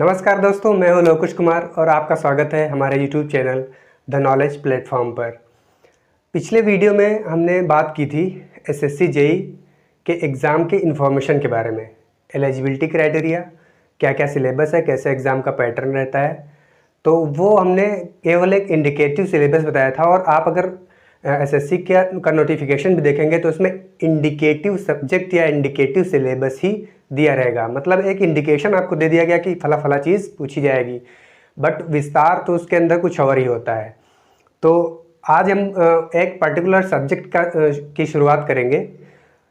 नमस्कार दोस्तों, मैं हूं लोकेश कुमार और आपका स्वागत है हमारे YouTube channel the knowledge platform पर। पिछले वीडियो में हमने बात की थी एसएससी जेई के एग्ज़ाम के इन्फॉर्मेशन के बारे में, एलिजिबिलिटी क्राइटेरिया, क्या क्या सिलेबस है, कैसे एग्ज़ाम का पैटर्न रहता है। तो वो हमने केवल एक इंडिकेटिव सिलेबस बताया था और आप अगर एसएससी का नोटिफिकेशन भी देखेंगे तो उसमें इंडिकेटिव सब्जेक्ट या इंडिकेटिव सिलेबस ही दिया रहेगा। मतलब एक इंडिकेशन आपको दे दिया गया कि फला फला चीज़ पूछी जाएगी, बट विस्तार तो उसके अंदर कुछ और ही होता है। तो आज हम एक पर्टिकुलर सब्जेक्ट की शुरुआत करेंगे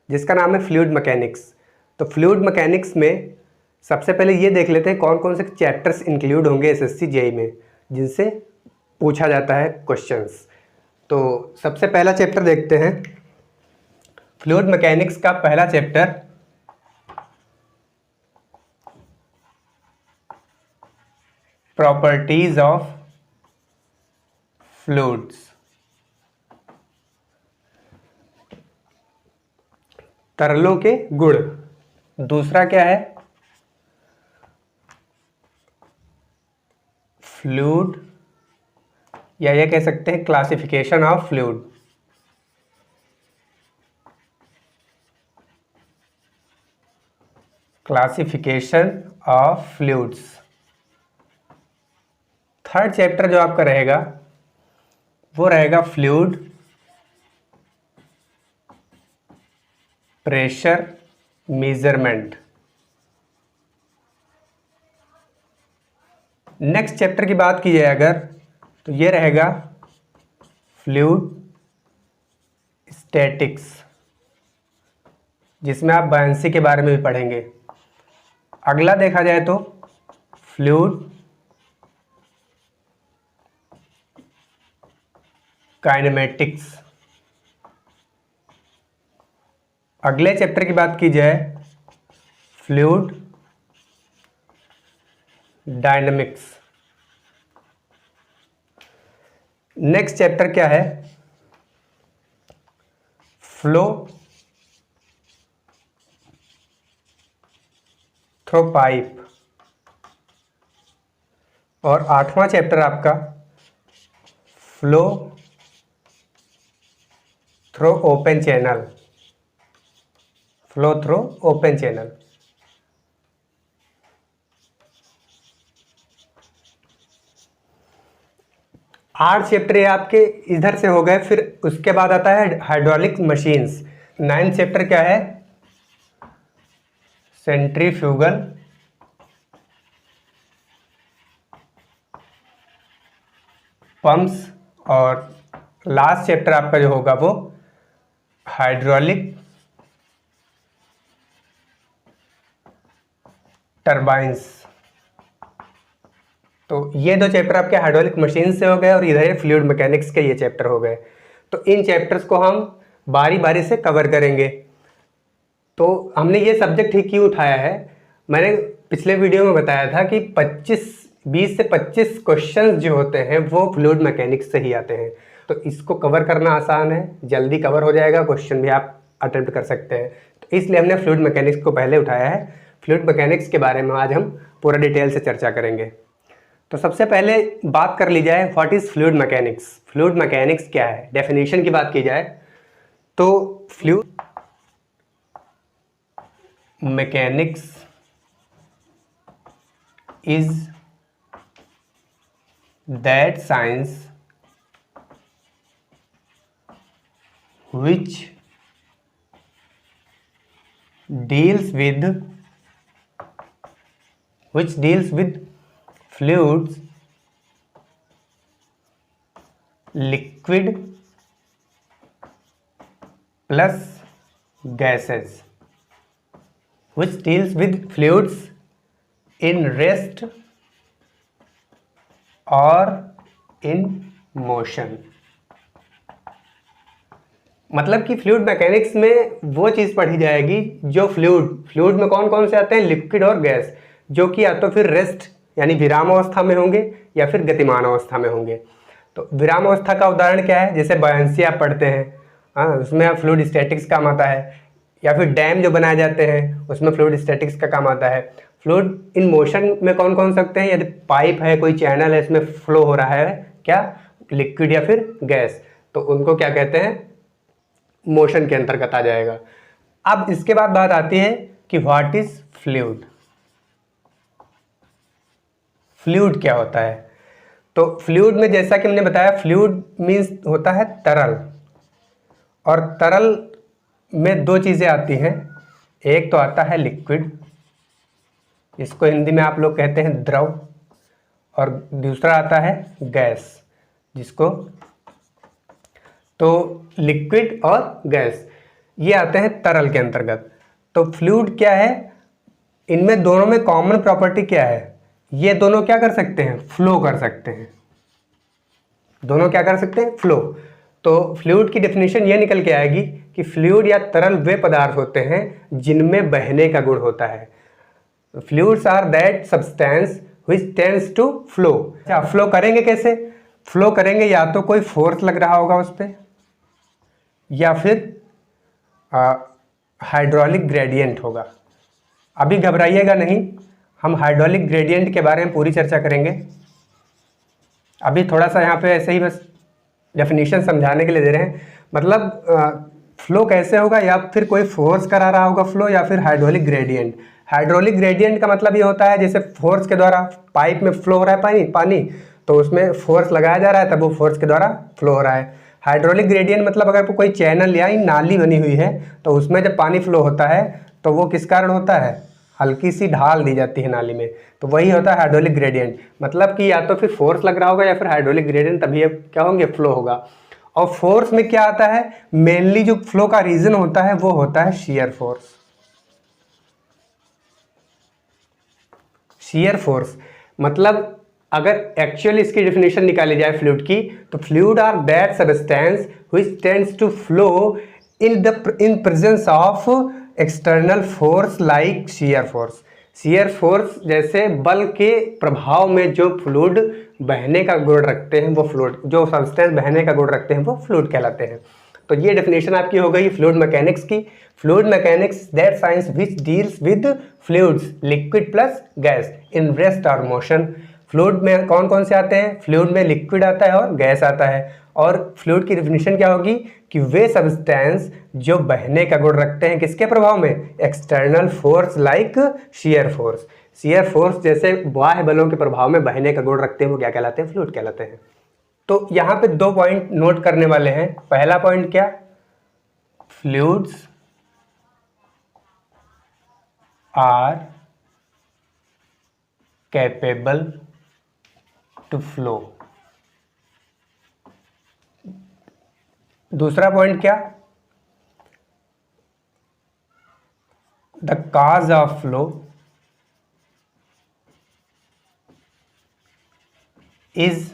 जिसका नाम है फ्लूइड मैकेनिक्स। तो फ्लूइड मैकेनिक्स में सबसे पहले ये देख लेते हैं कौन कौन से चैप्टर्स इंक्लूड होंगे एसएससी जेई में जिनसे पूछा जाता है क्वेश्चंस। तो सबसे पहला चैप्टर देखते हैं। फ्लूइड मैकेनिक्स का पहला चैप्टर प्रॉपर्टीज ऑफ फ्लूइड्स, तरलों के गुण। दूसरा क्या है? फ्लूइड, या ये कह सकते हैं classification of fluid. Classification of fluids. Third chapter जो आपका रहेगा वो रहेगा fluid pressure measurement. Next chapter की बात की जाए अगर तो ये रहेगा फ्लूइड स्टैटिक्स, जिसमें आप बायंसी के बारे में भी पढ़ेंगे। अगला देखा जाए तो फ्लूइड काइनेमेटिक्स। अगले चैप्टर की बात की जाए फ्लूइड डायनामिक्स। नेक्स्ट चैप्टर क्या है? Flow through pipe. और आठवां चैप्टर आपका flow through open channel. Flow through open channel. 8 chapter ये आपके इधर से हो गए। फिर उसके बाद आता है हाइड्रोलिक मशीन्स। 9th चैप्टर क्या है? Centrifugal pumps. और लास्ट चैप्टर आपका जो होगा वो हाइड्रोलिक टर्बाइंस। तो ये दो चैप्टर आपके हाइड्रोलिक मशीन से हो गए और इधर फ्लूइड मैकेनिक्स के ये चैप्टर हो गए। तो इन चैप्टर्स को हम बारी बारी से कवर करेंगे। तो हमने ये सब्जेक्ट ही क्यों उठाया है, मैंने पिछले वीडियो में बताया था कि 20 से 25 क्वेश्चंस जो होते हैं वो फ्लूइड मैकेनिक्स से ही आते हैं। तो इसको कवर करना आसान है, जल्दी कवर हो जाएगा, क्वेश्चन भी आप अटेम्प्ट कर सकते हैं। तो इसलिए हमने फ्लूइड मैकेनिक्स को पहले उठाया है। फ्लूइड मैकेनिक्स के बारे में आज हम पूरा डिटेल से चर्चा करेंगे। तो सबसे पहले बात कर ली जाए what is fluid mechanics. Fluid mechanics क्या है? डेफिनेशन की बात की जाए तो fluid mechanics is that science which deals with fluids, liquid plus gases, which deals with fluids in rest or in motion। मतलब कि फ्लूइड मैकेनिक्स में वो चीज़ पढ़ी जाएगी जो फ्लूइड में कौन कौन से आते हैं, लिक्विड और गैस, जो कि या तो फिर रेस्ट यानी विराम अवस्था में होंगे या फिर गतिमान अवस्था में होंगे। तो विराम अवस्था का उदाहरण क्या है? जैसे बायंसी आप पढ़ते हैं, हाँ, उसमें फ्लूइड स्टैटिक्स काम आता है। या फिर डैम जो बनाए जाते हैं उसमें फ्लूइड स्टैटिक्स का काम आता है। फ्लूइड इन मोशन में कौन कौन सकते हैं? यदि पाइप है, कोई चैनल है, इसमें फ्लो हो रहा है क्या, लिक्विड या फिर गैस, तो उनको क्या कहते हैं, मोशन के अंतर्गत आ जाएगा। अब इसके बाद बात आती है कि व्हाट इज फ्लूइड। फ्लूइड क्या होता है? तो फ्लूइड में जैसा कि हमने बताया, फ्लूइड मीन्स होता है तरल, और तरल में दो चीज़ें आती हैं। एक तो आता है लिक्विड, इसको हिंदी में आप लोग कहते हैं द्रव, और दूसरा आता है गैस, जिसको, तो लिक्विड और गैस ये आते हैं तरल के अंतर्गत। तो फ्लूइड क्या है? इनमें दोनों में कॉमन प्रॉपर्टी क्या है? ये दोनों क्या कर सकते हैं? फ्लो कर सकते हैं। दोनों क्या कर सकते हैं? फ्लो। तो फ्लूइड की डेफिनेशन ये निकल के आएगी कि फ्लूइड या तरल वे पदार्थ होते हैं जिनमें बहने का गुण होता है। Fluids are that substance which tends to flow. अच्छा, फ्लो करेंगे कैसे? फ्लो करेंगे या तो कोई फोर्स लग रहा होगा उस पर, या फिर हाइड्रोलिक ग्रेडियंट होगा। अभी घबराइएगा नहीं, हम हाइड्रोलिक ग्रेडियंट के बारे में पूरी चर्चा करेंगे। अभी थोड़ा सा यहाँ पे ऐसे ही बस डेफिनेशन समझाने के लिए दे रहे हैं। मतलब फ्लो कैसे होगा, या फिर कोई फोर्स करा रहा होगा फ्लो, या फिर हाइड्रोलिक ग्रेडियंट। हाइड्रोलिक ग्रेडियंट का मतलब ये होता है जैसे फोर्स के द्वारा पाइप में फ्लो हो रहा है पानी, तो उसमें फोर्स लगाया जा रहा है, तब वो फोर्स के द्वारा फ्लो हो रहा है। हाइड्रोलिक ग्रेडियंट मतलब अगर कोई चैनल या नाली बनी हुई है, तो उसमें जब पानी फ्लो होता है तो वो किस कारण होता है? हल्की सी ढाल दी जाती है नाली में, तो वही होता है हाइड्रोलिक ग्रेडियंट। मतलब कि या तो फिर फोर्स लग रहा होगा या फिर हाइड्रोलिक ग्रेडियंट, तभी क्या होंगे? फ्लो होगा। और फोर्स में क्या आता है? मेनली जो फ्लो का रीजन होता है वो होता है शियर फोर्स। शियर फोर्स मतलब अगर एक्चुअली इसकी डेफिनेशन निकाली जाए फ्लूइड की, तो fluid are that substance which tends to flow in presence of external force like shear force. Shear force जैसे बल के प्रभाव में जो फ्लूइड बहने का गुण रखते हैं, वो फ्लूइड, जो सब्सटेंस बहने का गुण रखते हैं वो फ्लूइड कहलाते हैं। तो ये डेफिनेशन आपकी हो गई फ्लूइड मैकेनिक्स की। Fluid mechanics that science which deals with fluids, liquid plus gas in rest और मोशन। फ्लूइड में कौन कौन से आते हैं? फ्लूइड में लिक्विड आता है और गैस आता है। और फ्लूइड की डेफिनेशन क्या होगी कि वे सब्सटेंस जो बहने का गुण रखते हैं किसके प्रभाव में? External force like shear force. Shear force जैसे बाह्य बलों के प्रभाव में बहने का गुण रखते हैं, वो क्या कहलाते हैं? फ्लूइड कहलाते हैं। तो यहाँ पे दो पॉइंट नोट करने वाले हैं। पहला पॉइंट क्या? Fluids are capable to flow. दूसरा पॉइंट क्या? The cause of flow is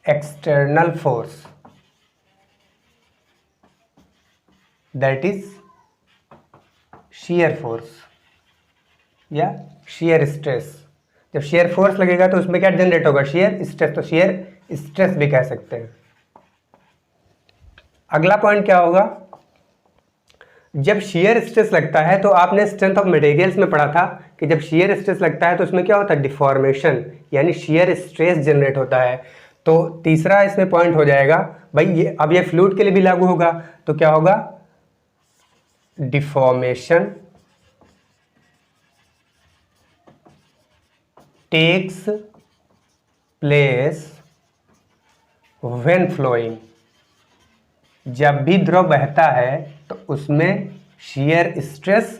external force, that is shear force या शियर स्ट्रेस। जब शियर फोर्स लगेगा तो उसमें क्या जनरेट होगा? Shear stress. तो शियर स्ट्रेस भी कह सकते हैं। अगला पॉइंट क्या होगा? जब शियर स्ट्रेस लगता है, तो आपने स्ट्रेंथ ऑफ मटेरियल्स में पढ़ा था कि जब शियर स्ट्रेस लगता है तो उसमें क्या होता है? डिफॉर्मेशन, यानी शियर स्ट्रेस जनरेट होता है। तो तीसरा इसमें पॉइंट हो जाएगा भाई, ये अब ये फ्लूइड के लिए भी लागू होगा, तो क्या होगा? Deformation takes place when flowing. जब भी द्रव बहता है तो उसमें शियर स्ट्रेस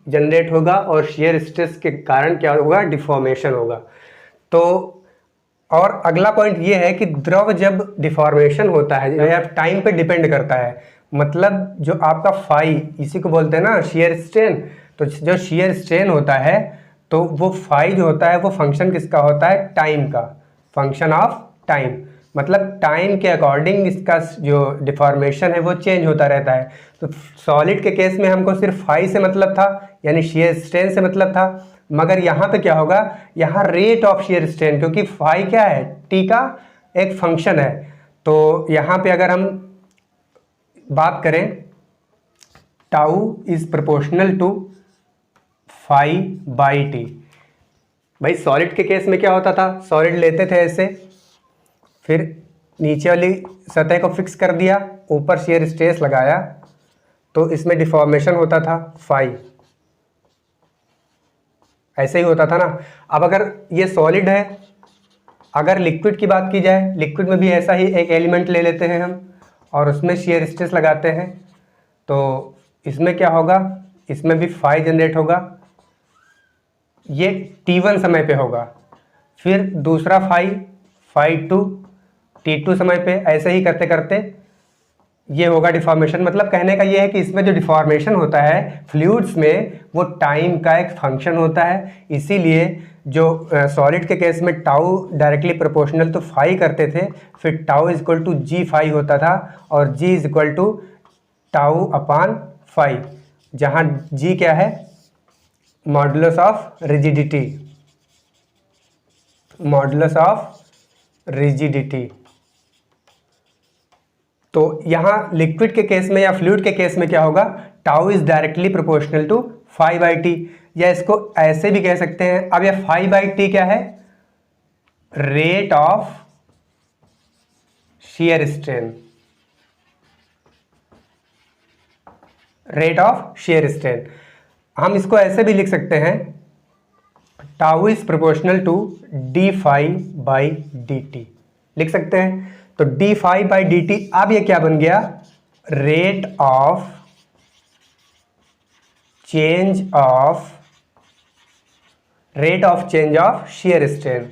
जनरेट होगा, और शियर स्ट्रेस के कारण क्या होगा? डिफॉर्मेशन होगा। तो और अगला पॉइंट ये है कि द्रव जब डिफॉर्मेशन होता है, यह टाइम पे डिपेंड करता है। मतलब जो आपका फाई, इसी को बोलते हैं ना शियर स्ट्रेन। तो जो शियर स्ट्रेन होता है, तो वो फाई जो होता है वो फंक्शन किसका होता है? टाइम का, फंक्शन ऑफ टाइम। मतलब टाइम के अकॉर्डिंग इसका जो डिफॉर्मेशन है वो चेंज होता रहता है। तो सॉलिड के केस में हमको सिर्फ फाई से मतलब था, यानी शियर स्ट्रेन से मतलब था। मगर यहाँ पे क्या होगा? यहाँ रेट ऑफ शियर स्ट्रेन, क्योंकि फाई क्या है? टी का एक फंक्शन है। तो यहाँ पे अगर हम बात करें, tau is proportional to phi by t, भाई सॉलिड के केस में क्या होता था, सॉलिड लेते थे ऐसे, फिर नीचे वाली सतह को फिक्स कर दिया, ऊपर शियर स्ट्रेस लगाया, तो इसमें डिफॉर्मेशन होता था फाई, ऐसे ही होता था ना। अब अगर ये सॉलिड है, अगर लिक्विड की बात की जाए, लिक्विड में भी ऐसा ही एक एलिमेंट ले लेते हैं हम और उसमें शियर स्ट्रेस लगाते हैं, तो इसमें क्या होगा, इसमें भी फाई जनरेट होगा, ये T1 समय पे होगा, फिर दूसरा फाई 2 T2 समय पे, ऐसे ही करते करते ये होगा डिफॉर्मेशन। मतलब कहने का ये है कि इसमें जो डिफॉर्मेशन होता है फ्लूइड्स में, वो टाइम का एक फंक्शन होता है। इसीलिए जो सॉलिड के केस में टाउ डायरेक्टली प्रोपोर्शनल तो फाई करते थे, फिर tau is equal to G phi होता था, और G is equal to tau upon phi, जहाँ जी क्या है, modulus of rigidity, modulus of rigidity. तो यहाँ लिक्विड के केस में या फ्लूइड के केस में क्या होगा, tau is directly proportional to phi by t, या इसको ऐसे भी कह सकते हैं। अब यह फाई बाई टी क्या है, rate of shear strain, rate of shear strain. हम इसको ऐसे भी लिख सकते हैं, tau is proportional to d phi by d t, लिख सकते हैं। तो d phi by d t, अब ये क्या बन गया, rate of change of shear strain.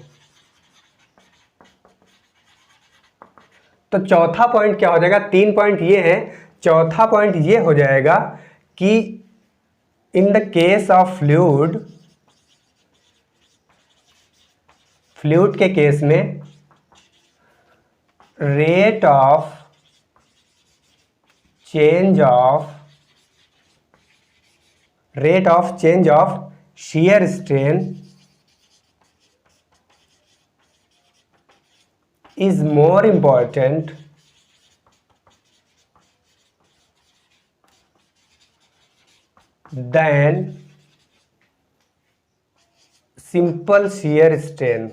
तो चौथा पॉइंट क्या हो जाएगा, 3 पॉइंट ये है, चौथा पॉइंट ये हो जाएगा कि in the case of fluid के केस में rate of change of shear strain is more important than simple shear strain।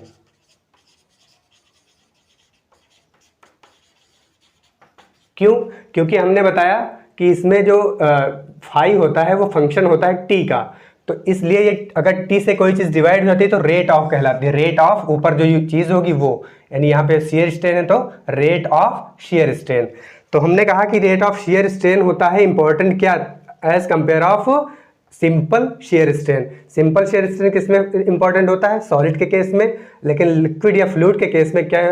क्यों, क्योंकि हमने बताया कि इसमें जो फाई होता है वो फंक्शन होता है टी का, तो इसलिए ये अगर टी से कोई चीज़ डिवाइड हो जाती है तो रेट ऑफ कहलाती है। रेट ऑफ ऊपर जो चीज़ होगी वो, यानी यहाँ पे शियर स्ट्रेन है तो रेट ऑफ शियर स्ट्रेन। तो हमने कहा कि रेट ऑफ शियर स्ट्रेन होता है इंपॉर्टेंट क्या, as compare of simple shear strain. Simple shear strain किस में इंपॉर्टेंट होता है, सॉलिड के केस में, लेकिन लिक्विड या फ्लूइड के केस में क्या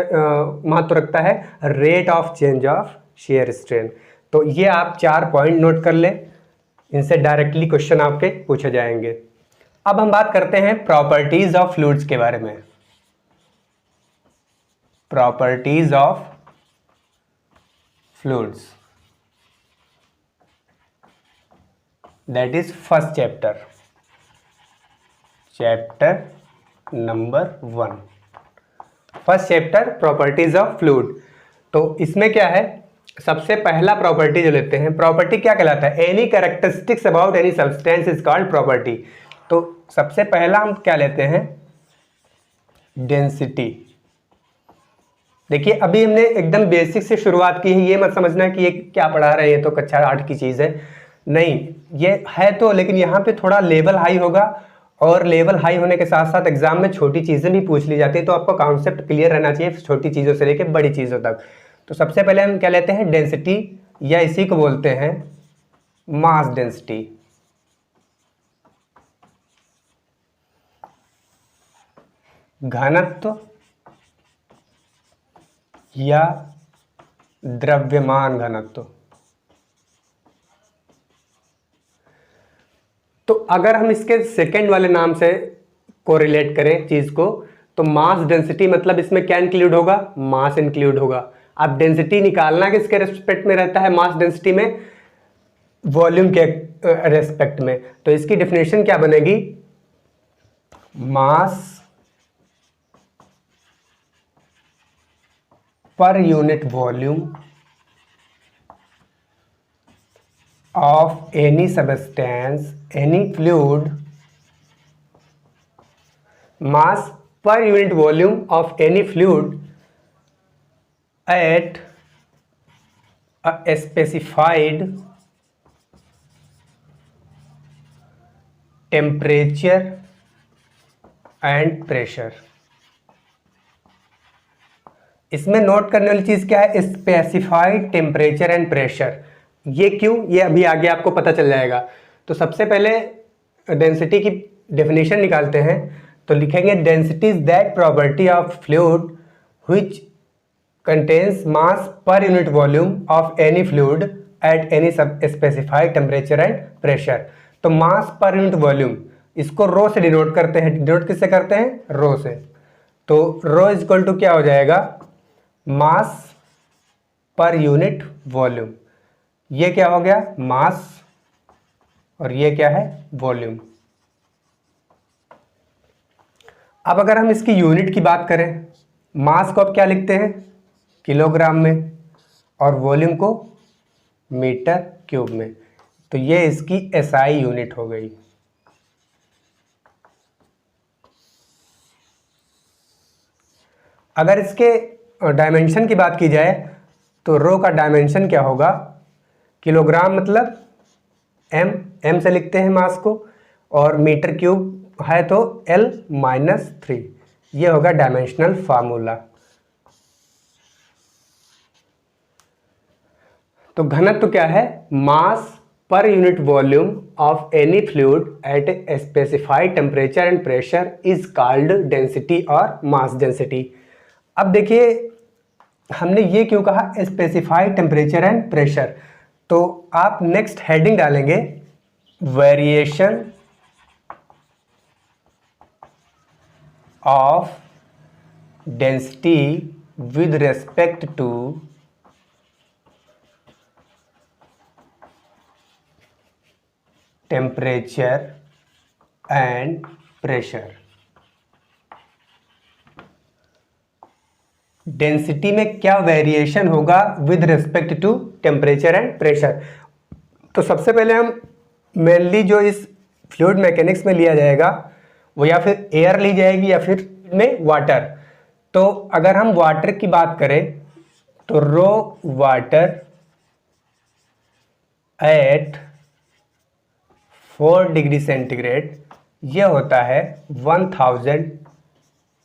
महत्व रखता है, rate of change of shear strain. तो ये आप 4 पॉइंट नोट कर लें, इनसे डायरेक्टली क्वेश्चन आपके पूछे जाएंगे। अब हम बात करते हैं प्रॉपर्टीज ऑफ फ्लूइड्स के बारे में। Properties of fluids, that is first chapter number 1, first chapter properties of fluid. तो इसमें क्या है, सबसे पहला प्रॉपर्टी जो लेते हैं, प्रॉपर्टी क्या कहलाता है, any characteristics about any substance is called property. तो सबसे पहला हम क्या लेते हैं, डेंसिटी। देखिए अभी हमने एकदम बेसिक से शुरुआत की है, ये मत समझना कि ये क्या पढ़ा रहे हैं, ये तो कक्षा 8 की चीज़ है, नहीं ये है तो, लेकिन यहाँ पे थोड़ा लेवल हाई होगा, और लेवल हाई होने के साथ साथ एग्जाम में छोटी चीज़ें भी पूछ ली जाती है, तो आपको कॉन्सेप्ट क्लियर रहना चाहिए छोटी चीज़ों से लेकर बड़ी चीज़ों तक। तो सबसे पहले हम क्या लेते हैं, डेंसिटी, या इसी को बोलते हैं मास डेंसिटी। घनत्व या द्रव्यमान घनत्व। तो अगर हम इसके सेकंड वाले नाम से कोरिलेट करें चीज को, तो मास डेंसिटी मतलब इसमें क्या इंक्लूड होगा, मास इंक्लूड होगा। अब डेंसिटी निकालना किसके रेस्पेक्ट में रहता है, मास डेंसिटी में, वॉल्यूम के रेस्पेक्ट में। तो इसकी डेफिनेशन क्या बनेगी, mass per unit volume of any substance, any fluid mass per unit volume of any fluid at a specified temperature and pressure. इसमें नोट करने वाली चीज क्या है, स्पेसिफाइड टेम्परेचर एंड प्रेशर। ये क्यों, ये अभी आगे आपको पता चल जाएगा। तो सबसे पहले डेंसिटी की डेफिनेशन निकालते हैं। तो लिखेंगे density is that property of fluid which contains mass per unit volume of any fluid at any सब स्पेसिफाइड टेम्परेचर एंड प्रेशर। तो मास पर यूनिट वॉल्यूम, इसको रो से डिनोट करते हैं। डिनोट किससे करते हैं, रो से। तो रो इज इक्वल टू क्या हो जाएगा, मास पर यूनिट वॉल्यूम। ये क्या हो गया, मास, और ये क्या है, वॉल्यूम। अब अगर हम इसकी यूनिट की बात करें, मास को अब क्या लिखते हैं, किलोग्राम में, और वॉल्यूम को मीटर क्यूब में। तो ये इसकी एसआई यूनिट हो गई। अगर इसके डायमेंशन की बात की जाए तो रो का डायमेंशन क्या होगा, किलोग्राम मतलब एम से लिखते हैं मास को, और मीटर क्यूब है तो L-3। ये होगा डायमेंशनल फार्मूला। तो घनत्व क्या है, mass per unit volume of any fluid at a specified temperature and pressure is called density और मास डेंसिटी। अब देखिए हमने ये क्यों कहा स्पेसिफाइड टेम्परेचर एंड प्रेशर, तो आप नेक्स्ट हेडिंग डालेंगे variation of density with respect to temperature and pressure. Density में क्या वेरिएशन होगा with respect to temperature and pressure. तो सबसे पहले हम मेनली जो इस फ्लूइड मैकेनिक्स में लिया जाएगा वो या फिर एयर ली जाएगी या फिर में वाटर। तो अगर हम वाटर की बात करें तो रो वाटर एट 4 डिग्री सेंटीग्रेड ये होता है 1000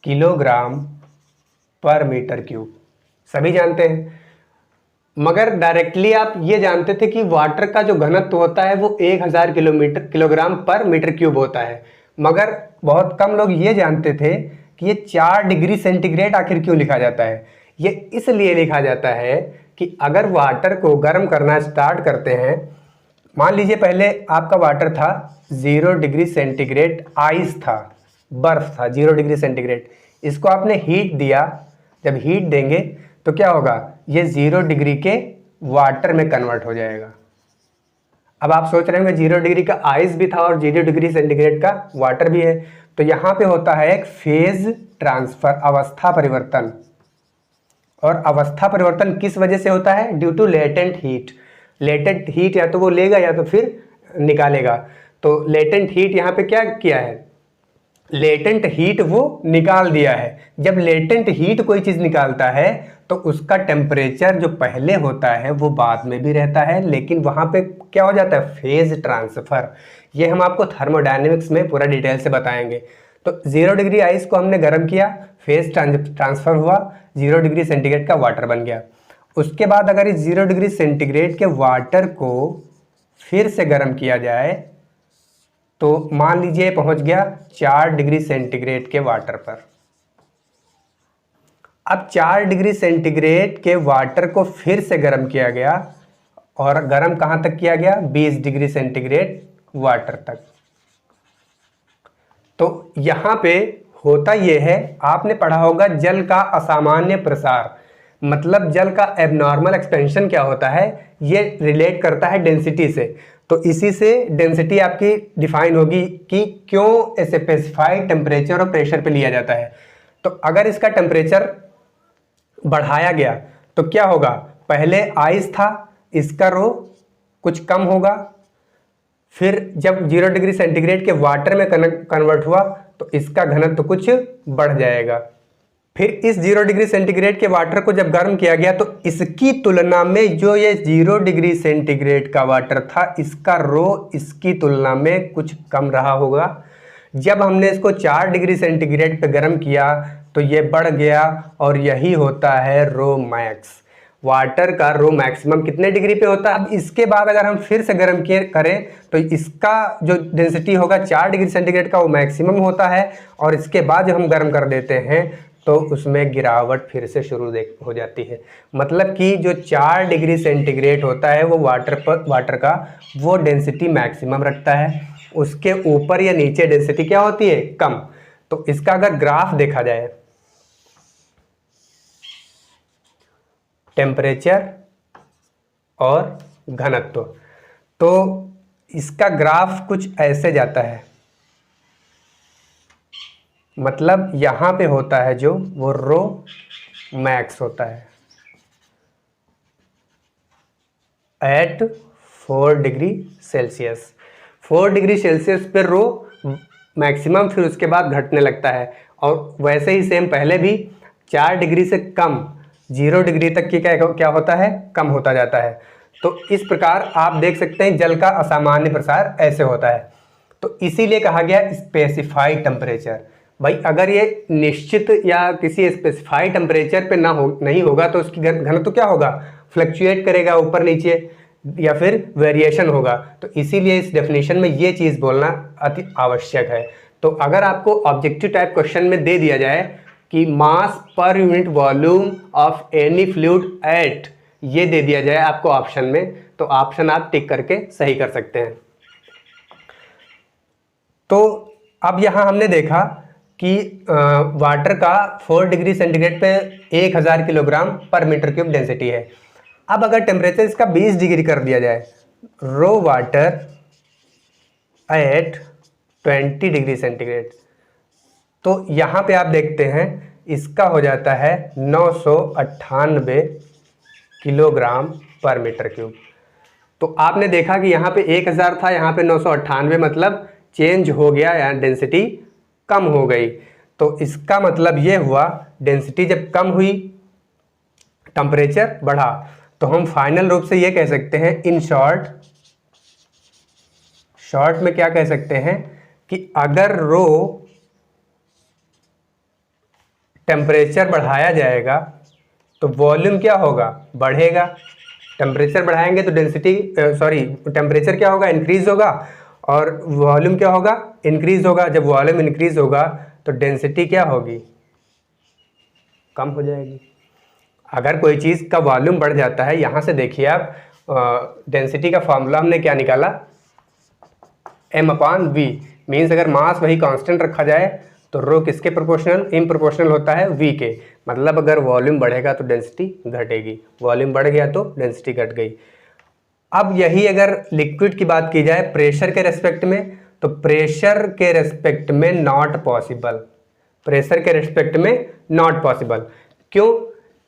किलोग्राम पर मीटर क्यूब, सभी जानते हैं। मगर डायरेक्टली आप ये जानते थे कि वाटर का जो घनत्व होता है वो 1000 किलोग्राम पर मीटर क्यूब होता है। मगर बहुत कम लोग ये जानते थे कि ये 4 डिग्री सेंटीग्रेड आखिर क्यों लिखा जाता है। ये इसलिए लिखा जाता है कि अगर वाटर को गर्म करना स्टार्ट करते हैं, मान लीजिए पहले आपका वाटर था 0 डिग्री सेंटीग्रेड, आइस था, बर्फ था 0 डिग्री सेंटीग्रेड, इसको आपने हीट दिया। जब हीट देंगे तो क्या होगा, ये 0 डिग्री के वाटर में कन्वर्ट हो जाएगा। अब आप सोच रहे होंगे 0 डिग्री का आइस भी था और 0 डिग्री सेंटीग्रेड का वाटर भी है। तो यहाँ पे होता है एक फेज ट्रांसफर, अवस्था परिवर्तन। और अवस्था परिवर्तन किस वजह से होता है, due to latent heat. Latent heat या तो वो लेगा या तो फिर निकालेगा। तो लेटेंट हीट यहाँ पे क्या किया है, लेटेंट हीट वो निकाल दिया है। जब लेटेंट हीट कोई चीज निकालता है तो उसका टेम्परेचर जो पहले होता है वो बाद में भी रहता है, लेकिन वहां पे क्या हो जाता है, फेज ट्रांसफर। ये हम आपको थर्मोडायनेमिक्स में पूरा डिटेल से बताएंगे। तो 0 डिग्री आइस को हमने गर्म किया, फेज ट्रांसफर हुआ, 0 डिग्री सेंटीग्रेड का वाटर बन गया। उसके बाद अगर इस 0 डिग्री सेंटीग्रेड के वाटर को फिर से गर्म किया जाए तो मान लीजिए पहुंच गया 4 डिग्री सेंटीग्रेड के वाटर पर। अब 4 डिग्री सेंटीग्रेड के वाटर को फिर से गर्म किया गया, और गर्म कहां तक किया गया, 20 डिग्री सेंटीग्रेड वाटर तक। तो यहां पे होता यह है, आपने पढ़ा होगा जल का असामान्य प्रसार, मतलब जल का एबनॉर्मल एक्सपेंशन क्या होता है, ये रिलेट करता है डेंसिटी से। तो इसी से डेंसिटी आपकी डिफाइन होगी कि क्यों स्पेसिफाइड टेम्परेचर और प्रेशर पे लिया जाता है। तो अगर इसका टेम्परेचर बढ़ाया गया तो क्या होगा, पहले आइस था, इसका रो कुछ कम होगा, फिर जब 0 डिग्री सेंटीग्रेड के वाटर में कन्वर्ट हुआ तो इसका घनत्व कुछ बढ़ जाएगा। फिर इस 0 डिग्री सेंटीग्रेड के वाटर को जब गर्म किया गया तो इसकी तुलना में जो ये 0 डिग्री सेंटीग्रेड का वाटर था, इसका रो इसकी तुलना में कुछ कम रहा होगा। जब हमने इसको 4 डिग्री सेंटीग्रेड पे गर्म किया तो ये बढ़ गया और यही होता है रो मैक्स। वाटर का रो मैक्सिमम कितने डिग्री पे होता है। अब इसके बाद अगर हम फिर से गर्म करें तो इसका जो डेंसिटी होगा 4 डिग्री सेंटीग्रेड का वो मैक्सिमम होता है, और इसके बाद जब हम गर्म कर देते हैं तो उसमें गिरावट फिर से शुरू हो जाती है। मतलब कि जो 4 डिग्री सेंटीग्रेड होता है वो वाटर का वो डेंसिटी मैक्सिमम रखता है, उसके ऊपर या नीचे डेंसिटी क्या होती है, कम। तो इसका अगर ग्राफ देखा जाए, टेम्परेचर और घनत्व, तो इसका ग्राफ कुछ ऐसे जाता है। मतलब यहाँ पे होता है जो वो रो मैक्स होता है at 4 degree Celsius. 4 degree Celsius पे रो मैक्सिमम, फिर उसके बाद घटने लगता है। और वैसे ही सेम पहले भी 4 डिग्री से कम 0 डिग्री तक की क्या होता है, कम होता जाता है। तो इस प्रकार आप देख सकते हैं जल का असामान्य प्रसार ऐसे होता है। तो इसीलिए कहा गया स्पेसिफाइड टेम्परेचर। भाई अगर ये निश्चित या किसी स्पेसिफाइड टेम्परेचर पे नहीं होगा तो उसकी घनत्व क्या होगा, फ्लक्चुएट करेगा, ऊपर नीचे या फिर वेरिएशन होगा। तो इसीलिए इस डेफिनेशन में ये चीज़ बोलना अति आवश्यक है। तो अगर आपको ऑब्जेक्टिव टाइप क्वेश्चन में दे दिया जाए कि mass per unit volume of any fluid at, ये दे दिया जाए आपको ऑप्शन में, तो ऑप्शन आप टिक करके सही कर सकते हैं। तो अब यहाँ हमने देखा कि वाटर का 4 डिग्री सेंटीग्रेड पे 1000 किलोग्राम पर मीटर क्यूब डेंसिटी है। अब अगर टेम्परेचर इसका 20 डिग्री कर दिया जाए, रो वाटर एट 20 डिग्री सेंटीग्रेड, तो यहाँ पे आप देखते हैं इसका हो जाता है 998 किलोग्राम पर मीटर क्यूब। तो आपने देखा कि यहाँ पे 1000 था, यहाँ पे 998, मतलब चेंज हो गया, यहाँ डेंसिटी कम हो गई। तो इसका मतलब ये हुआ डेंसिटी जब कम हुई, टेम्परेचर बढ़ा। तो हम फाइनल रूप से ये कह सकते हैं, इन शॉर्ट में क्या कह सकते हैं कि अगर रो टेम्परेचर बढ़ाया जाएगा तो वॉल्यूम क्या होगा, बढ़ेगा। टेम्परेचर बढ़ाएंगे तो टेम्परेचर क्या होगा, इंक्रीज होगा, और वॉल्यूम क्या होगा, इंक्रीज होगा। जब वॉल्यूम इंक्रीज होगा तो डेंसिटी क्या होगी, कम हो जाएगी। अगर कोई चीज़ का वॉल्यूम बढ़ जाता है, यहाँ से देखिए आप, डेंसिटी का फॉर्मूला हमने क्या निकाला, m/v, मीन्स अगर मास वही कांस्टेंट रखा जाए तो रो किसके प्रोपोर्शनल, इम प्रोपोर्शनल होता है v के। मतलब अगर वॉल्यूम बढ़ेगा तो डेंसिटी घटेगी, वॉल्यूम बढ़ गया तो डेंसिटी घट गई। अब यही अगर लिक्विड की बात की जाए प्रेशर के रेस्पेक्ट में, तो प्रेशर के रेस्पेक्ट में नॉट पॉसिबल, प्रेशर के रेस्पेक्ट में नॉट पॉसिबल। क्यों?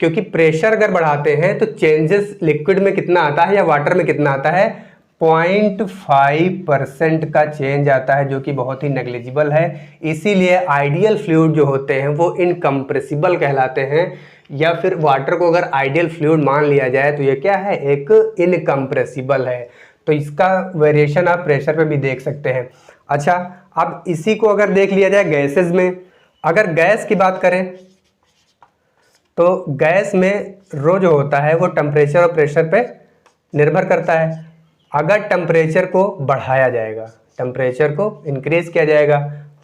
क्योंकि प्रेशर अगर बढ़ाते हैं तो चेंजेस लिक्विड में कितना आता है या वाटर में कितना आता है, 0.5% का चेंज आता है, जो कि बहुत ही नेग्लिजिबल है। इसीलिए आइडियल फ्लूइड जो होते हैं वो इनकम्प्रेसिबल कहलाते हैं, या फिर वाटर को अगर आइडियल फ्लूइड मान लिया जाए तो ये क्या है, एक इनकम्प्रेसिबल है। तो इसका वेरिएशन आप प्रेशर पे भी देख सकते हैं। अच्छा, अब इसी को अगर देख लिया जाए गैसेस में, अगर गैस की बात करें तो गैस में रो जो होता है वो टेम्परेचर और प्रेशर पे निर्भर करता है। अगर टेम्परेचर को बढ़ाया जाएगा, टेम्परेचर को इंक्रीज किया जाएगा,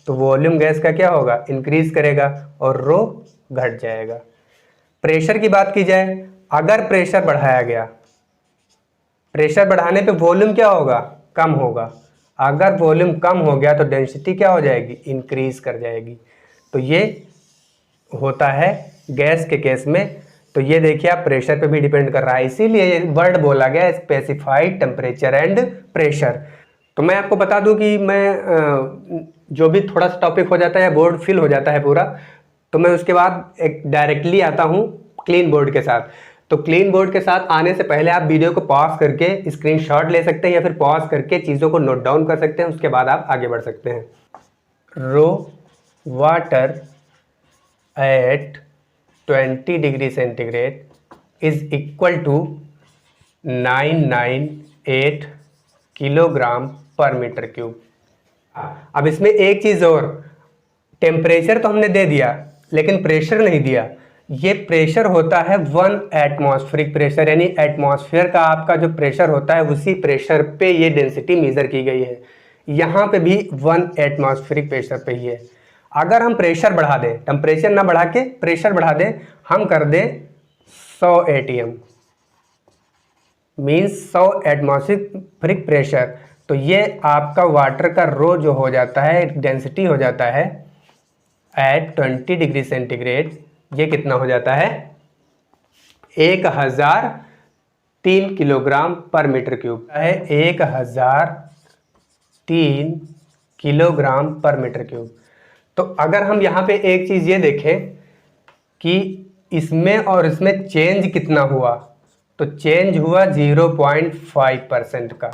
तो वॉल्यूम गैस का क्या होगा, इंक्रीज करेगा और रो घट जाएगा। प्रेशर की बात की जाए, अगर प्रेशर बढ़ाया गया, प्रेशर बढ़ाने पे वॉल्यूम क्या होगा, कम होगा। अगर वॉल्यूम कम हो गया तो डेंसिटी क्या हो जाएगी, इंक्रीज कर जाएगी। तो ये होता है गैस के केस में। तो ये देखिए आप, प्रेशर पे भी डिपेंड कर रहा है, इसीलिए ये वर्ड बोला गया स्पेसिफाइड टेम्परेचर एंड प्रेशर। तो मैं आपको बता दूं कि मैं जो भी थोड़ा सा टॉपिक हो जाता है, बोर्ड फिल हो जाता है पूरा, तो मैं उसके बाद एक डायरेक्टली आता हूँ क्लीन बोर्ड के साथ। तो क्लीन बोर्ड के साथ आने से पहले आप वीडियो को पॉज करके स्क्रीनशॉट ले सकते हैं, या फिर पॉज करके चीज़ों को नोट डाउन कर सकते हैं, उसके बाद आप आगे बढ़ सकते हैं। Rho water at 20 degree centigrade is equal to 998 kilogram पर मीटर क्यूब। अब इसमें एक चीज़ और, टेम्परेचर तो हमने दे दिया लेकिन प्रेशर नहीं दिया। ये प्रेशर होता है 1 एटमॉस्फेरिक प्रेशर, यानी एटमॉस्फेयर का आपका जो प्रेशर होता है उसी प्रेशर पे ये डेंसिटी मेजर की गई है। यहाँ पे भी 1 एटमॉस्फेरिक प्रेशर पे ही है। अगर हम प्रेशर बढ़ा दें, टेम्परेचर ना बढ़ा के प्रेशर बढ़ा दें, हम कर दें 100 एटीएम मीन्स 100 एटमॉस्फेरिक प्रेशर, तो ये आपका वाटर का रो जो हो जाता है, डेंसिटी हो जाता है एट 20 डिग्री सेंटीग्रेड, ये कितना हो जाता है 1003 किलोग्राम पर मीटर क्यूब है, 1003 किलोग्राम पर मीटर क्यूब। तो अगर हम यहाँ पे एक चीज़ ये देखें कि इसमें और इसमें चेंज कितना हुआ, तो चेंज हुआ 0.5% का।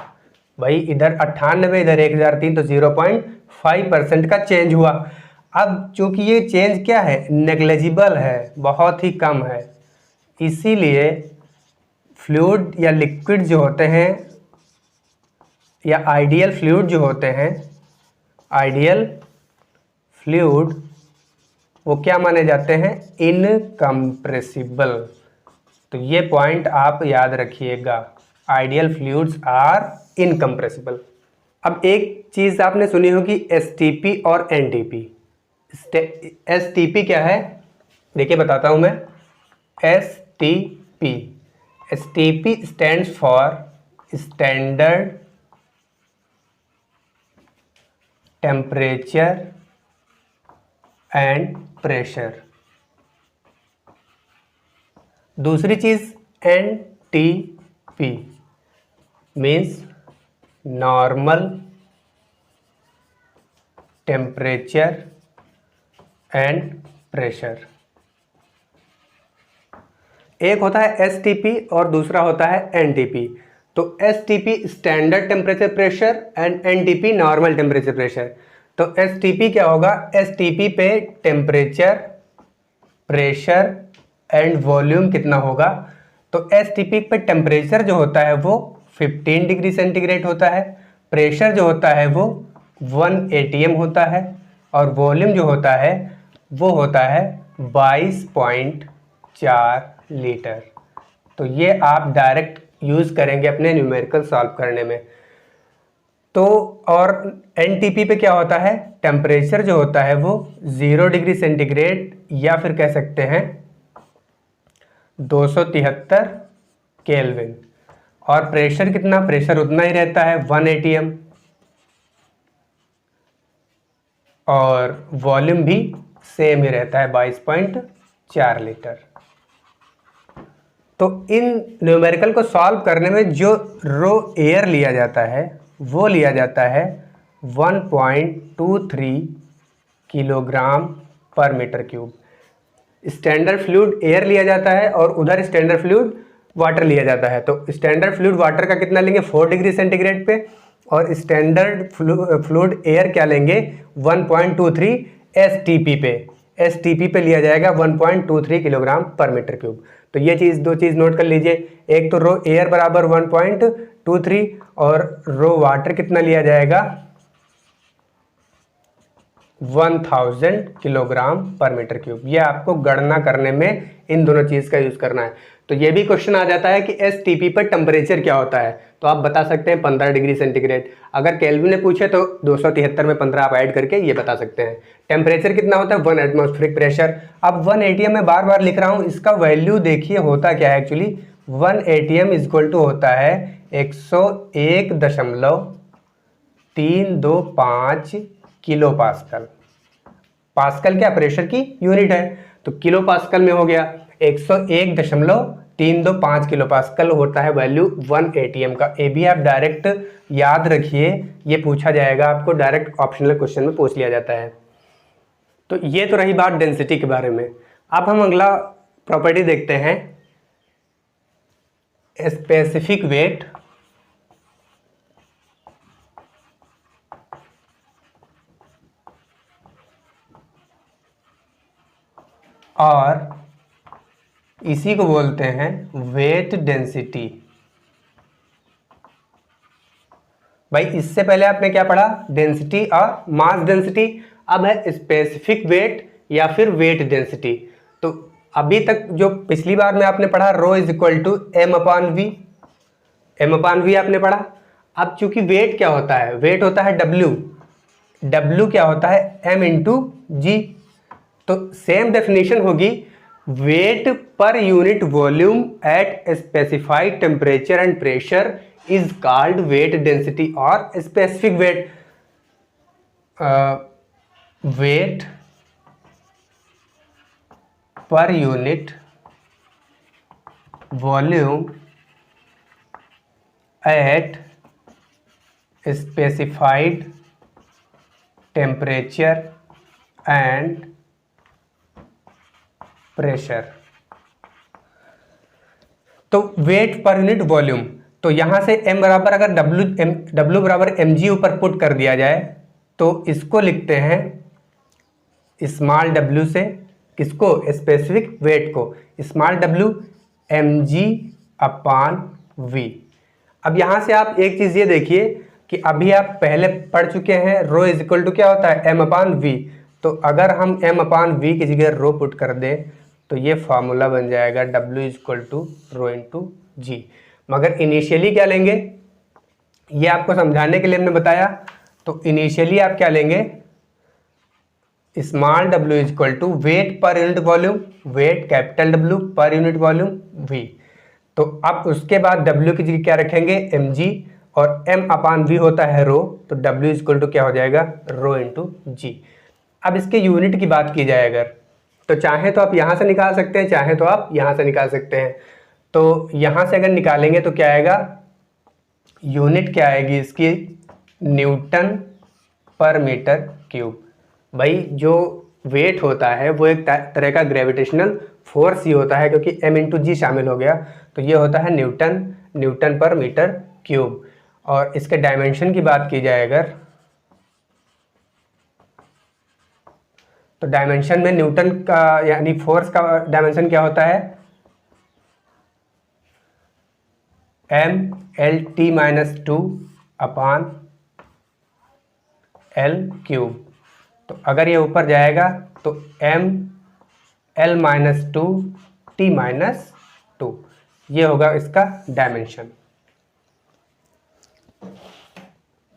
भाई इधर 98, इधर 1003, तो 0.5% का चेंज हुआ। अब चूंकि ये चेंज क्या है, नेग्लिजिबल है, बहुत ही कम है, इसीलिए फ्लूइड या लिक्विड जो होते हैं या आइडियल फ्लूइड जो होते हैं, आइडियल फ्लूइड वो क्या माने जाते हैं, इनकम्प्रेसिबल। तो ये पॉइंट आप याद रखिएगा, आइडियल फ्लूइड्स आर इनकम्प्रेसिबल। अब एक चीज़ आपने सुनी होगी एसटीपी और एनटीपी। एसटीपी क्या है, देखिए बताता हूं मैं। STP, STP stands for standard temperature and pressure. दूसरी चीज NTP means normal temperature and pressure. एक होता है एसटीपी और दूसरा होता है एनटीपी। तो STP standard temperature pressure and NTP normal temperature pressure. तो एसटीपी क्या होगा, एसटीपी पे टेम्परेचर, प्रेशर एंड वॉल्यूम कितना होगा। तो एसटीपी पे टेम्परेचर जो होता है वो 15 डिग्री सेंटीग्रेड होता है, प्रेशर जो होता है वो 1 एटीएम होता है, और वॉल्यूम जो होता है वो होता है 22.4 लीटर। तो ये आप डायरेक्ट यूज़ करेंगे अपने न्यूमेरिकल सॉल्व करने में। तो और एनटीपी पे क्या होता है, टेम्परेचर जो होता है वो 0 डिग्री सेंटीग्रेड या फिर कह सकते हैं 273 केल्विन, और प्रेशर कितना, प्रेशर उतना ही रहता है 1 एटीएम, और वॉल्यूम भी सेम ही रहता है 22.4 लीटर। तो इन न्यूमेरिकल को सॉल्व करने में जो रो एयर लिया जाता है वो लिया जाता है 1.23 किलोग्राम पर metre cube. Standard fluid air लिया जाता है और उधर स्टैंडर्ड फ्लूइड वाटर लिया जाता है। तो स्टैंडर्ड फ्लूइड वाटर का कितना लेंगे 4 डिग्री सेंटीग्रेड पे, और स्टैंडर्ड फ्लूइड एयर क्या लेंगे 1.23 एसटीपी पे। एसटीपी पे लिया जाएगा 1.23 किलोग्राम पर मीटर क्यूब। तो ये चीज़, दो चीज़ नोट कर लीजिए, एक तो रो एयर बराबर 1.23 और रो वाटर कितना लिया जाएगा 1000 किलोग्राम पर मीटर क्यूब। ये आपको गणना करने में इन दोनों चीज़ का यूज़ करना है। तो ये भी क्वेश्चन आ जाता है कि एसटीपी पर टेम्परेचर क्या होता है, तो आप बता सकते हैं 15 डिग्री सेंटीग्रेड। अगर केल्विन ने पूछे तो 273 में 15 आप ऐड करके ये बता सकते हैं। टेम्परेचर कितना होता है 1 एटमॉस्फेरिक प्रेशर। अब 1 एटीएम में बार बार लिख रहा हूँ, इसका वैल्यू देखिए होता क्या है एक्चुअली। 1 एटीएम इक्वल टू होता है 101.325 किलो पास्कल। पास्कल क्या, प्रेशर की यूनिट है, तो किलो पास्कल में हो गया 101.325 किलो पास्कल होता है वैल्यू 1 एटीएम का। ये भी आप डायरेक्ट याद रखिए, ये पूछा जाएगा आपको, डायरेक्ट ऑप्शनल क्वेश्चन में पूछ लिया जाता है। तो ये तो रही बात डेंसिटी के बारे में। अब हम अगला प्रॉपर्टी देखते हैं, स्पेसिफिक वेट और इसी को बोलते हैं वेट डेंसिटी। भाई इससे पहले आपने क्या पढ़ा, डेंसिटी और मास डेंसिटी, अब है स्पेसिफिक वेट या फिर वेट डेंसिटी। तो अभी तक जो पिछली बार में आपने पढ़ा rho is equal to M upon V आपने पढ़ा। अब चूंकि वेट क्या होता है, वेट होता है डब्ल्यू क्या होता है, एम इंटू जी। तो सेम डेफिनेशन होगी, वेट पर unit volume at specified temperature and pressure is called weight density. और स्पेसिफिक वेट, वेट पर unit volume at specified temperature and pressure. तो वेट पर यूनिट वॉल्यूम, तो यहां से m बराबर अगर W बराबर mg ऊपर पुट कर दिया जाए तो इसको लिखते हैं स्मॉल w से, किसको, स्पेसिफिक वेट को, स्मॉल w mg अपान v। अब यहां से आप एक चीज ये देखिए कि अभी आप पहले पढ़ चुके हैं रो इज इक्वल टू क्या होता है, m अपान v। तो अगर हम m अपान v की जगह रो पुट कर दें तो ये फार्मूला बन जाएगा w is equal to rho into G. मगर इनिशियली क्या लेंगे, ये आपको समझाने के लिए हमने बताया। तो इनिशियली आप क्या लेंगे, small w is equal to weight पर unit volume, weight capital W पर यूनिट वॉल्यूम v। तो अब उसके बाद w की जगह क्या रखेंगे, mg, और m अपान v होता है रो, तो w इज इक्वल टू क्या हो जाएगा, रो इंटू जी। अब इसके यूनिट की बात की जाए अगर, तो चाहे तो आप यहाँ से निकाल सकते हैं, चाहे तो आप यहाँ से निकाल सकते हैं। तो यहाँ से अगर निकालेंगे तो क्या आएगा, यूनिट क्या आएगी इसकी, न्यूटन पर मीटर क्यूब। भाई जो वेट होता है वो एक तरह का ग्रेविटेशनल फोर्स ही होता है, क्योंकि m इंटू जी शामिल हो गया, तो ये होता है न्यूटन पर मीटर क्यूब। और इसके डायमेंशन की बात की जाए अगर, तो डायमेंशन में न्यूटन का यानी फोर्स का डायमेंशन क्या होता है, m/L/T-2 अपान L क्यूब। तो अगर ये ऊपर जाएगा तो m/L-2 ये होगा इसका डायमेंशन।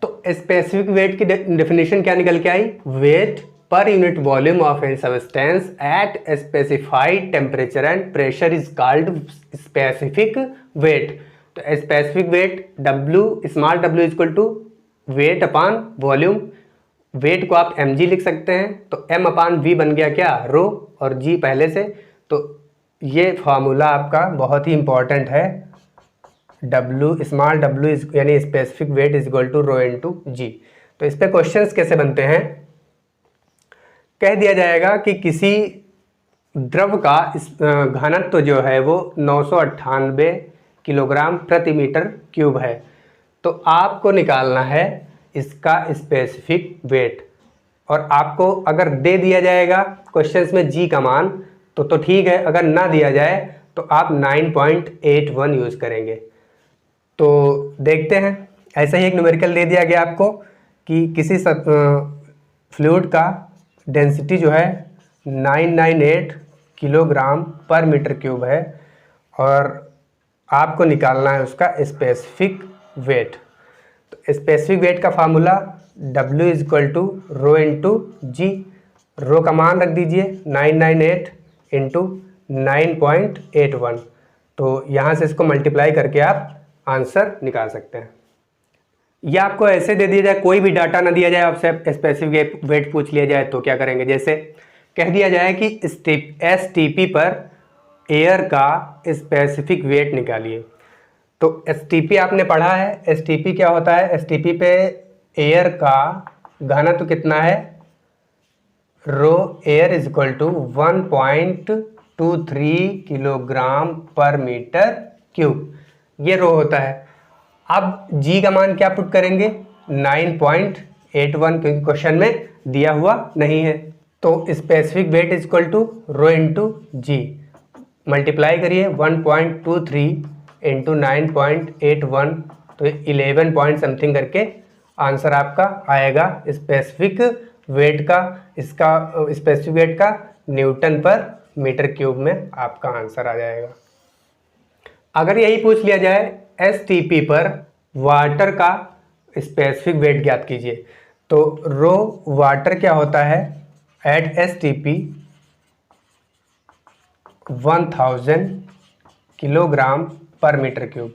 तो स्पेसिफिक वेट की डेफिनेशन क्या निकल के आई, वेट पर unit volume of any substance at specified temperature and pressure is called specific weight. तो specific weight small w is equal to weight upon volume, weight को आप mg लिख सकते हैं, तो m अपान v बन गया क्या, रो, और g पहले से। तो ये फार्मूला आपका बहुत ही इंपॉर्टेंट है, स्मॉल w यानी specific weight is equal to rho into G. तो इस पर क्वेश्चंस कैसे बनते हैं, कह दिया जाएगा कि किसी द्रव का घनत्व जो है वो 998 किलोग्राम प्रति मीटर क्यूब है। तो आपको निकालना है इसका स्पेसिफिक वेट, और आपको अगर दे दिया जाएगा क्वेश्चंस में जी का मान तो ठीक है, अगर ना दिया जाए तो आप 9.81 यूज़ करेंगे। तो देखते हैं, ऐसा ही एक न्यूमेरिकल दे दिया गया आपको कि किसी फ्लूइड का डेंसिटी जो है 998 किलोग्राम पर मीटर क्यूब है, और आपको निकालना है उसका स्पेसिफिक वेट। तो स्पेसिफिक वेट का formula W is equal to rho into G. Rho का मान रख दीजिए 998 इंटू 9.81। तो यहाँ से इसको मल्टीप्लाई करके आप आंसर निकाल सकते हैं। या आपको ऐसे दे दिया जाए, कोई भी डाटा ना दिया जाए, आपसे स्पेसिफिक वेट पूछ लिया जाए तो क्या करेंगे, जैसे कह दिया जाए कि STP पर एयर का स्पेसिफिक वेट निकालिए। तो STP आपने पढ़ा है, STP क्या होता है, STP पे एयर का घनत्व कितना है, rho air is equal to 1.23 kilogram पर मीटर क्यूब, ये रो होता है। अब G का मान क्या पुट करेंगे, 9.81, क्योंकि क्वेश्चन में दिया हुआ नहीं है। तो specific weight is equal to rho into g, multiply करिए 1.23 इंटू 9.81, तो 11 पॉइंट समथिंग करके आंसर आपका आएगा स्पेसिफिक वेट का। इसका स्पेसिफिक वेट का न्यूटन पर मीटर क्यूब में आपका आंसर आ जाएगा। अगर यही पूछ लिया जाए एसटीपी पर वाटर का स्पेसिफिक वेट ज्ञात कीजिए, तो रो वाटर क्या होता है एट एसटीपी 1000 किलोग्राम पर मीटर क्यूब।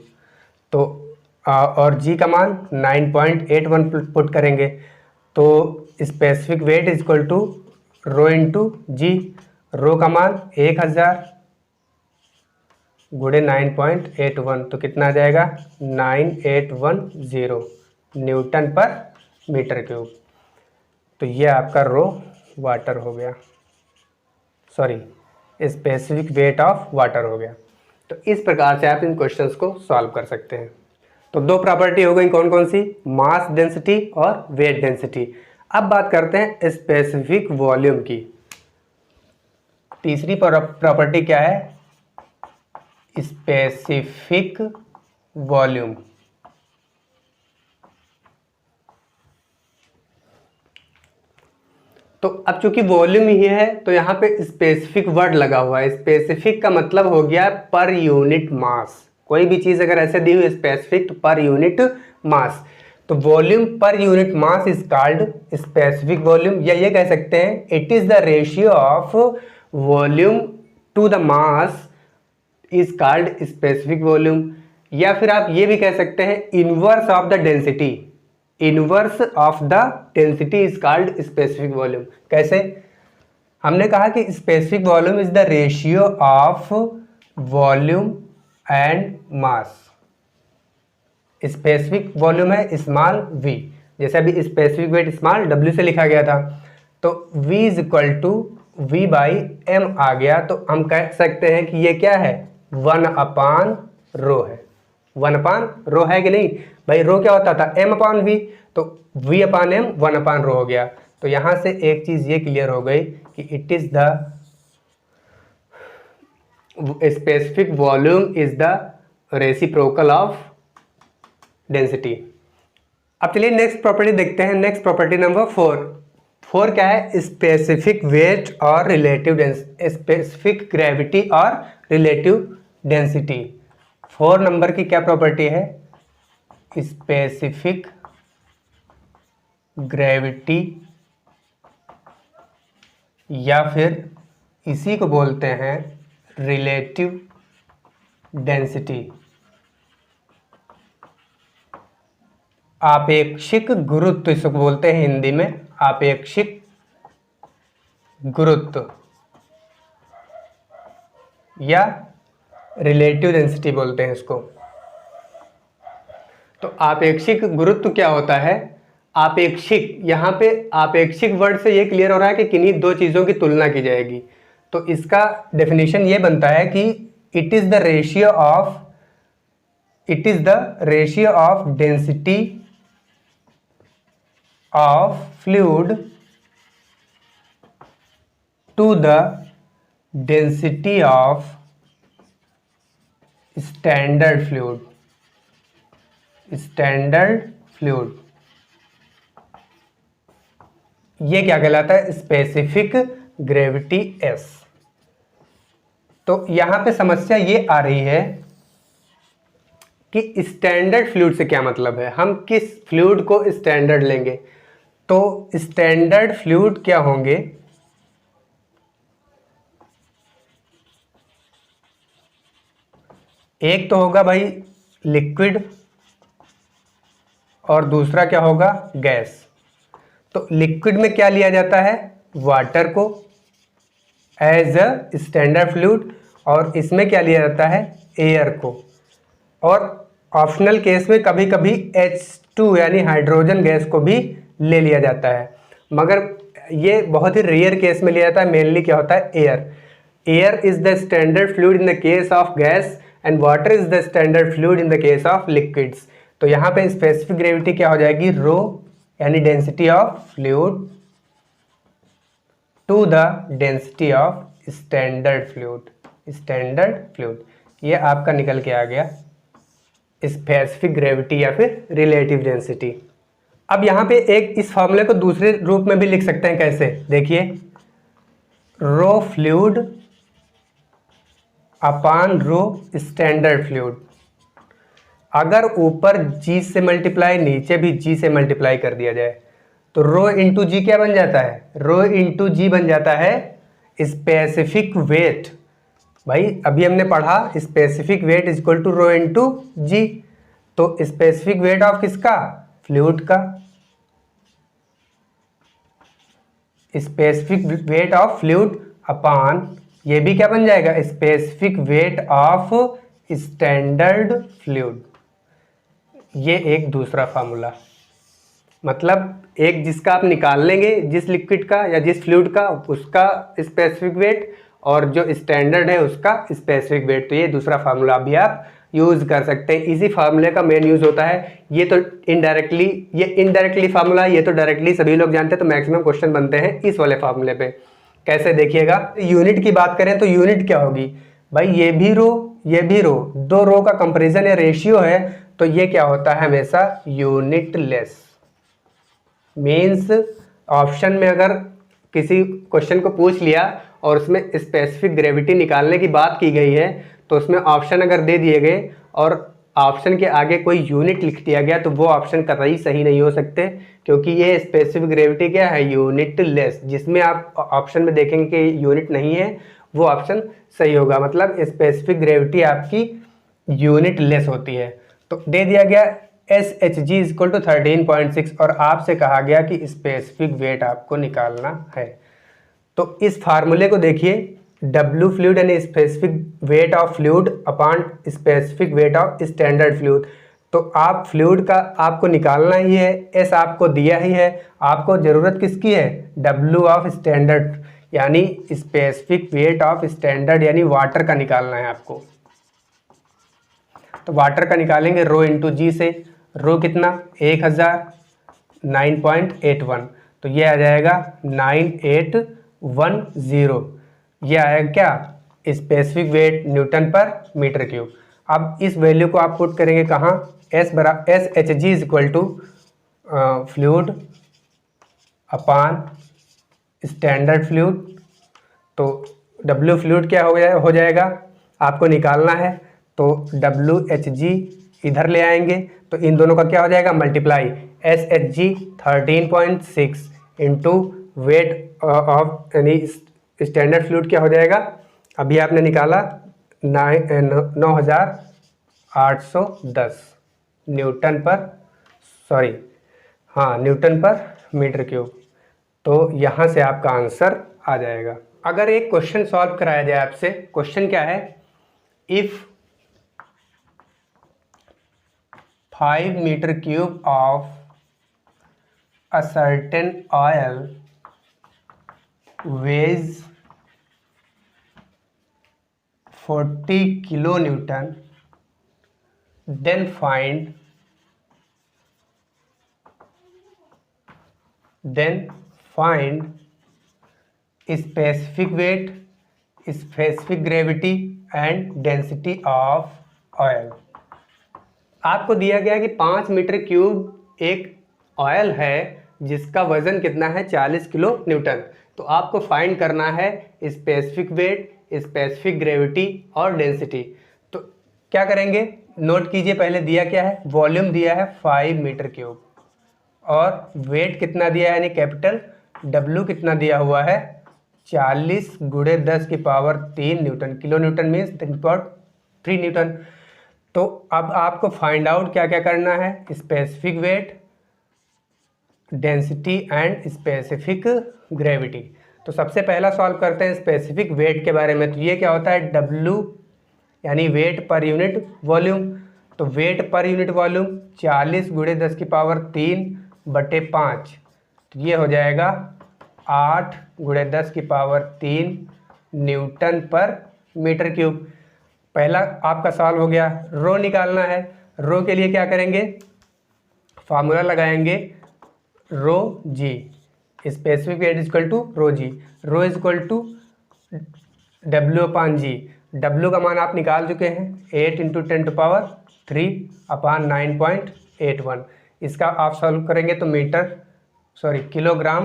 तो और जी का मान 9.81 पुट करेंगे, तो specific weight is equal to rho into G. Rho का मान 1000 गुणे 9.81, तो कितना आ जाएगा 9810 न्यूटन पर मीटर क्यूब। तो ये आपका रो वाटर हो गया, sorry specific weight of water हो गया। तो इस प्रकार से आप इन क्वेश्चंस को सॉल्व कर सकते हैं। तो दो प्रॉपर्टी हो गई, कौन कौन सी, मास डेंसिटी और वेट डेंसिटी। अब बात करते हैं स्पेसिफिक वॉल्यूम की। तीसरी प्रॉपर्टी क्या है, स्पेसिफिक वॉल्यूम। तो अब चूंकि वॉल्यूम ही है तो यहाँ पे स्पेसिफिक वर्ड लगा हुआ है। स्पेसिफिक का मतलब हो गया पर यूनिट मास। कोई भी चीज अगर ऐसे दी हुई स्पेसिफिक तो पर यूनिट मास, तो वॉल्यूम पर unit mass is called specific volume. या ये कह सकते हैं it is the ratio of volume to the mass is called specific volume. या फिर आप ये भी कह सकते हैं inverse of the density, inverse of the density is called specific volume. कैसे, हमने कहा कि specific volume is the ratio of volume and mass. Specific volume है स्मॉल v, जैसे अभी स्पेसिफिक वेट स्मॉल w से लिखा गया था, तो v is equal to v by m आ गया। तो हम कह सकते हैं कि ये क्या है 1 अपान रो है। 1 अपान रो है कि नहीं भाई, रो क्या होता था m अपान v, तो v अपान m 1 अपान रो हो गया। तो यहां से एक चीज ये क्लियर हो गई कि it is the specific volume is the reciprocal of density. अब चलिए नेक्स्ट प्रॉपर्टी देखते हैं। नेक्स्ट प्रॉपर्टी नंबर 4 क्या है, स्पेसिफिक वेट और रिलेटिव डेंसिटी, स्पेसिफिक ग्रेविटी और रिलेटिव डेंसिटी। 4 नंबर की क्या प्रॉपर्टी है, स्पेसिफिक ग्रेविटी या फिर इसी को बोलते हैं रिलेटिव डेंसिटी। आपेक्षिक गुरुत्व इसको बोलते हैं हिंदी में, आपेक्षिक गुरुत्व या रिलेटिव डेंसिटी बोलते हैं इसको। तो आपेक्षिक गुरुत्व क्या होता है, आपेक्षिक, यहाँ पे आपेक्षिक वर्ड से ये क्लियर हो रहा है कि किन्हीं दो चीज़ों की तुलना की जाएगी। तो इसका डेफिनेशन ये बनता है कि it is the ratio of density of fluid to the density of standard fluid, ये क्या कहलाता है, स्पेसिफिक ग्रेविटी S। तो यहां पे समस्या ये आ रही है कि स्टैंडर्ड फ्लूइड से क्या मतलब है, हम किस फ्लूइड को स्टैंडर्ड लेंगे। तो स्टैंडर्ड फ्लूइड क्या होंगे, एक तो होगा भाई लिक्विड और दूसरा क्या होगा गैस। तो लिक्विड में क्या लिया जाता है, वाटर को एज अ स्टैंडर्ड फ्लूइड, और इसमें क्या लिया जाता है, एयर को। और ऑप्शनल केस में कभी कभी H2 यानी हाइड्रोजन गैस को भी ले लिया जाता है, मगर ये बहुत ही रेयर केस में लिया जाता है। मेनली क्या होता है, air is the standard fluid in the case of gas and water is the standard fluid in the case of liquids. तो यहाँ पे स्पेसिफिक ग्रेविटी क्या हो जाएगी, रो यानी density of fluid to the density of standard fluid. ये आपका निकल के आ गया स्पेसिफिक ग्रेविटी या फिर रिलेटिव डेंसिटी। अब यहाँ पे एक इस फॉर्मूले को दूसरे रूप में भी लिख सकते हैं। कैसे? देखिए, रो फ्लूइड अपान रो स्टैंडर्ड फ्लूइड। अगर ऊपर जी से मल्टीप्लाई, नीचे भी जी से मल्टीप्लाई कर दिया जाए तो रो इंटू जी क्या बन जाता है? रो इंटू जी बन जाता है स्पेसिफिक वेट। भाई अभी हमने पढ़ा specific weight is equal to rho into G. तो स्पेसिफिक वेट ऑफ किसका? फ्लूइड का। Specific weight of fluid upon ये भी क्या बन जाएगा? Specific weight of standard fluid. ये एक दूसरा फार्मूला, मतलब एक जिसका आप निकाल लेंगे, जिस लिक्विड का या जिस फ्लूइड का, उसका स्पेसिफिक वेट, और जो स्टैंडर्ड है उसका स्पेसिफिक वेट। तो ये दूसरा फार्मूला भी आप यूज कर सकते हैं। इसी फार्मूले का मेन यूज होता है। ये तो इनडायरेक्टली, ये इनडायरेक्टली फार्मूला, ये तो डायरेक्टली सभी लोग जानते हैं। तो मैक्सिमम क्वेश्चन बनते हैं इस वाले फार्मूले पे। कैसे? देखिएगा, यूनिट की बात करें तो यूनिट क्या होगी भाई? ये भी रो, ये भी रो, दो रो का कंपेरिजन या रेशियो है, तो ये क्या होता है? हमेशा यूनिट लेस। मीन्स ऑप्शन में अगर किसी क्वेश्चन को पूछ लिया और उसमें स्पेसिफिक ग्रेविटी निकालने की बात की गई है, तो उसमें ऑप्शन अगर दे दिए गए और ऑप्शन के आगे कोई यूनिट लिख दिया गया तो वो ऑप्शन कतई सही नहीं हो सकते, क्योंकि ये स्पेसिफिक ग्रेविटी क्या है? Unit less. जिसमें आप ऑप्शन में देखेंगे कि यूनिट नहीं है, वो ऑप्शन सही होगा। मतलब स्पेसिफिक ग्रेविटी आपकी यूनिट लेस होती है। तो दे दिया गया SHG इज इक्वल टू 13.6 और आपसे कहा गया कि स्पेसिफिक वेट आपको निकालना है। तो इस फार्मूले को देखिए, W फ्लूइड यानी specific weight of fluid upon specific weight of standard fluid. तो आप फ्लूइड का आपको निकालना ही है, S आपको दिया ही है, आपको ज़रूरत किसकी है? W ऑफ स्टैंडर्ड यानी स्पेसिफिक वेट ऑफ स्टैंडर्ड यानी वाटर का निकालना है आपको। तो वाटर का निकालेंगे रो इंटू जी से। रो कितना? 1000, 9.81, तो ये आ जाएगा 9810। ये आएगा क्या? स्पेसिफिक वेट न्यूटन पर मीटर क्यूब। अब इस वैल्यू को आप पुट करेंगे कहाँ? SHG is equal to fluid upon standard fluid. तो W फ्लूइड क्या हो जाएगा? आपको निकालना है, तो WHG इधर ले आएंगे, तो इन दोनों का क्या हो जाएगा? Multiply. SHG 13.6 into weight of यानी स्टैंडर्ड फ्लूइड क्या हो जाएगा? अभी आपने निकाला 9810 न्यूटन पर मीटर क्यूब। तो यहाँ से आपका आंसर आ जाएगा। अगर एक क्वेश्चन सॉल्व कराया जाए आपसे, क्वेश्चन क्या है? If 5 meter cube of a certain oil weighs 40 kilonewton, then find specific weight, specific gravity and density of oil। आपको दिया गया कि 5 मीटर क्यूब एक ऑयल है जिसका वजन कितना है? 40 किलो न्यूटन। तो आपको फाइंड करना है स्पेसिफिक वेट, स्पेसिफिक ग्रेविटी और डेंसिटी। तो क्या करेंगे? नोट कीजिए, पहले दिया क्या है? वॉल्यूम दिया है 5 मीटर क्यूब और वेट कितना दिया है यानी कैपिटल W कितना दिया हुआ है? 40 × 10⁻³ Newton. Kilo Newton means 10⁻³ Newton. तो अब आपको फाइंड आउट क्या क्या करना है? Specific weight, density and specific gravity. तो सबसे पहला सॉल्व करते हैं स्पेसिफिक वेट के बारे में। तो ये क्या होता है? W यानी वेट पर यूनिट वॉल्यूम। तो वेट पर यूनिट वॉल्यूम 40 × 10⁻³ तो ये हो जाएगा 8 × 10⁻³ न्यूटन पर मीटर क्यूब। पहला आपका सॉल्व हो गया। रो निकालना है। रो के लिए क्या करेंगे? फार्मूला लगाएंगे rho G specific weight is equal to rho G, rho is equal to W/G। W का मान आप निकाल चुके हैं 8 × 10⁻³ / 9.81। इसका आप सॉल्व करेंगे तो किलोग्राम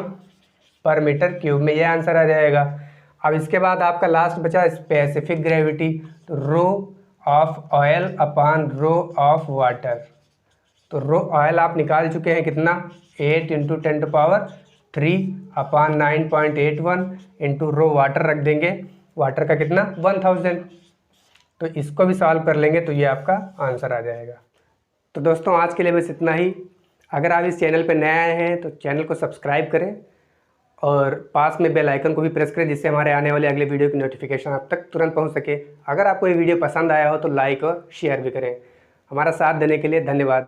पर मीटर क्यूब में यह आंसर आ जाएगा। अब इसके बाद आपका लास्ट बचा स्पेसिफिक ग्रेविटी, तो rho of oil upon rho of water. तो रो ऑयल आप निकाल चुके हैं कितना, 8 × 10⁻³/9.81 इंटू रो वाटर रख देंगे, वाटर का कितना 1000। तो इसको भी सॉल्व कर लेंगे तो ये आपका आंसर आ जाएगा। तो दोस्तों आज के लिए बस इतना ही। अगर आप इस चैनल पर नए आए हैं तो चैनल को सब्सक्राइब करें और पास में बेल आइकन को भी प्रेस करें, जिससे हमारे आने वाले अगले वीडियो की नोटिफिकेशन आप तक तुरंत पहुंच सके। अगर आपको ये वीडियो पसंद आया हो तो लाइक और शेयर भी करें। हमारा साथ देने के लिए धन्यवाद।